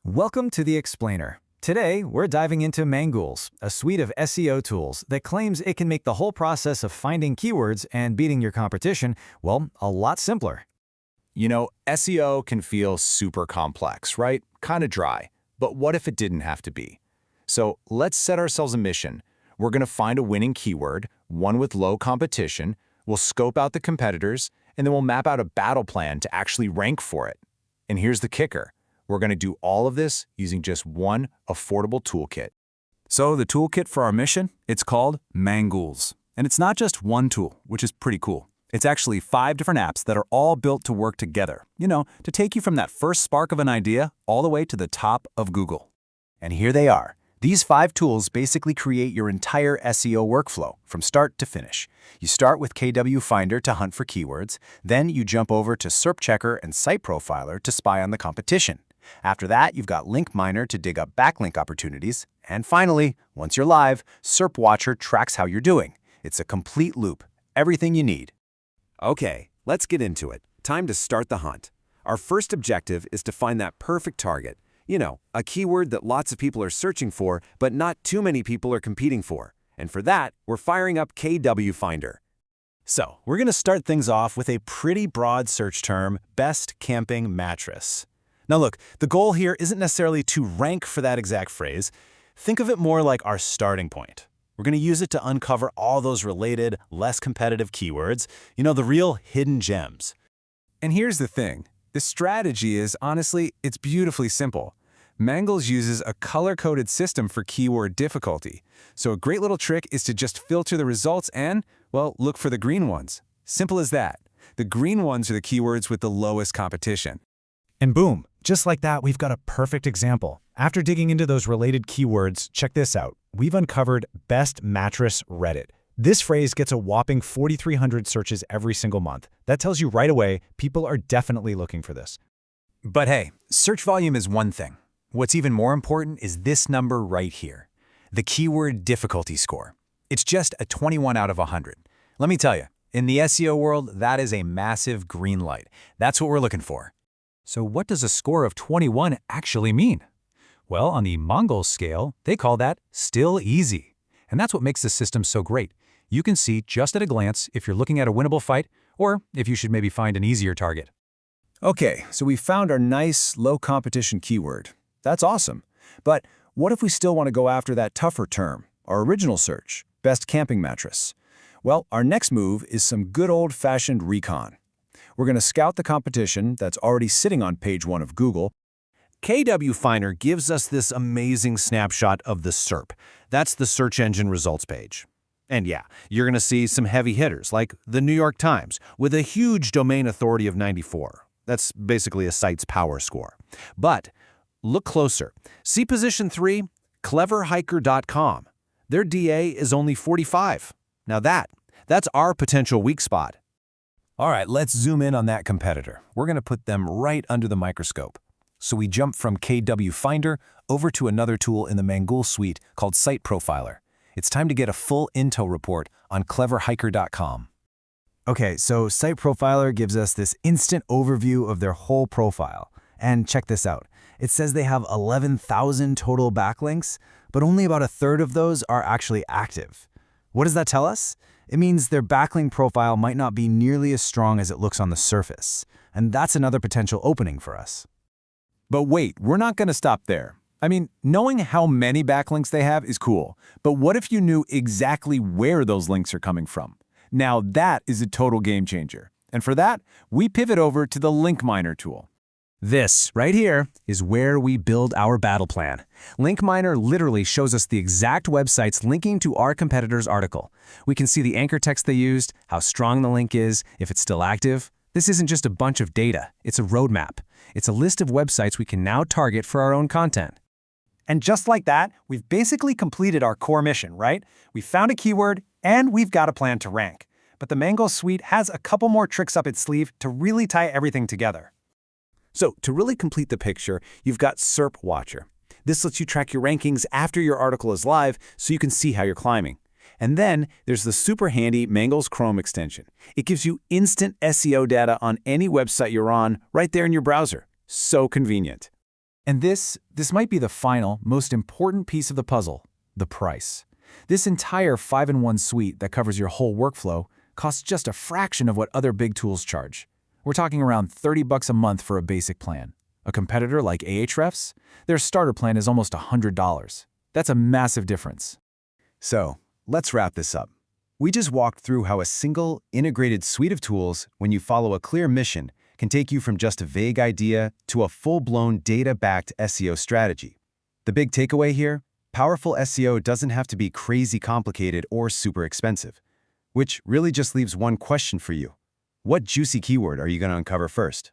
Welcome to The Explainer. Today, we're diving into Mangools, a suite of SEO tools that claims it can make the whole process of finding keywords and beating your competition, well, a lot simpler. SEO can feel super complex, right? Kind of dry. But what if it didn't have to be? So let's set ourselves a mission. We're going to find a winning keyword, one with low competition, we'll scope out the competitors, and then we'll map out a battle plan to actually rank for it. And here's the kicker. We're going to do all of this using just one affordable toolkit. So the toolkit for our mission, it's called Mangools. And it's not just one tool, which is pretty cool. It's actually 5 different apps that are all built to work together, to take you from that first spark of an idea all the way to the top of Google. And here they are. These 5 tools basically create your entire SEO workflow from start to finish. You start with KW Finder to hunt for keywords, then you jump over to SERP Checker and Site Profiler to spy on the competition. After that, you've got Link Miner to dig up backlink opportunities. And finally, once you're live, SERP Watcher tracks how you're doing. It's a complete loop, everything you need. Okay, let's get into it. Time to start the hunt. Our first objective is to find that perfect target. A keyword that lots of people are searching for, but not too many people are competing for. And for that, we're firing up KW Finder. So, we're going to start things off with a pretty broad search term, best camping mattress. Now look, the goal here isn't necessarily to rank for that exact phrase. Think of it more like our starting point. We're going to use it to uncover all those related, less competitive keywords, the real hidden gems. And here's the thing. The strategy is, honestly, it's beautifully simple. Mangools uses a color-coded system for keyword difficulty. So a great little trick is to just filter the results and, well, look for the green ones. Simple as that. The green ones are the keywords with the lowest competition. And boom, just like that, we've got a perfect example. After digging into those related keywords, check this out. We've uncovered Best Mattress Reddit. This phrase gets a whopping 4,300 searches every single month. That tells you right away, people are definitely looking for this. But hey, search volume is one thing. What's even more important is this number right here, the keyword difficulty score. It's just a 21 out of 100. Let me tell you, in the SEO world, that is a massive green light. That's what we're looking for. So what does a score of 21 actually mean? Well, on the Mangools scale, they call that still easy. And that's what makes the system so great. You can see just at a glance if you're looking at a winnable fight or if you should maybe find an easier target. Okay, so we found our nice, low-competition keyword. That's awesome. But what if we still want to go after that tougher term, our original search, best camping mattress? Well, our next move is some good old-fashioned recon. We're going to scout the competition that's already sitting on page 1 of Google. KW Finder gives us this amazing snapshot of the SERP. That's the search engine results page. And yeah, you're going to see some heavy hitters like the New York Times with a huge domain authority of 94. That's basically a site's power score. But look closer. See position 3, cleverhiker.com. Their DA is only 45. Now that's our potential weak spot. All right, let's zoom in on that competitor. We're going to put them right under the microscope. So we jump from KW Finder over to another tool in the Mangools suite called Site Profiler. It's time to get a full intel report on cleverhiker.com. Okay, so Site Profiler gives us this instant overview of their whole profile. And check this out. It says they have 11,000 total backlinks, but only about a third of those are actually active. What does that tell us? It means their backlink profile might not be nearly as strong as it looks on the surface. And that's another potential opening for us. But wait, we're not going to stop there. I mean, knowing how many backlinks they have is cool, but what if you knew exactly where those links are coming from? Now that is a total game changer. And for that, we pivot over to the Link Miner tool. This, right here, is where we build our battle plan. Link Miner literally shows us the exact websites linking to our competitor's article. We can see the anchor text they used, how strong the link is, if it's still active. This isn't just a bunch of data, it's a roadmap. It's a list of websites we can now target for our own content. And just like that, we've basically completed our core mission, right? We've found a keyword, and we've got a plan to rank. But the Mangools suite has a couple more tricks up its sleeve to really tie everything together. So to really complete the picture, you've got SERP Watcher. This lets you track your rankings after your article is live so you can see how you're climbing. And then there's the super handy Mangools Chrome extension. It gives you instant SEO data on any website you're on right there in your browser. So convenient. And this might be the final, most important piece of the puzzle, the price. This entire 5-in-1 suite that covers your whole workflow costs just a fraction of what other big tools charge. We're talking around $30 a month for a basic plan. A competitor like Ahrefs, their starter plan is almost $100. That's a massive difference. So, let's wrap this up. We just walked through how a single, integrated suite of tools, when you follow a clear mission, can take you from just a vague idea to a full-blown data-backed SEO strategy. The big takeaway here? Powerful SEO doesn't have to be crazy complicated or super expensive. Which really just leaves one question for you. What juicy keyword are you going to uncover first?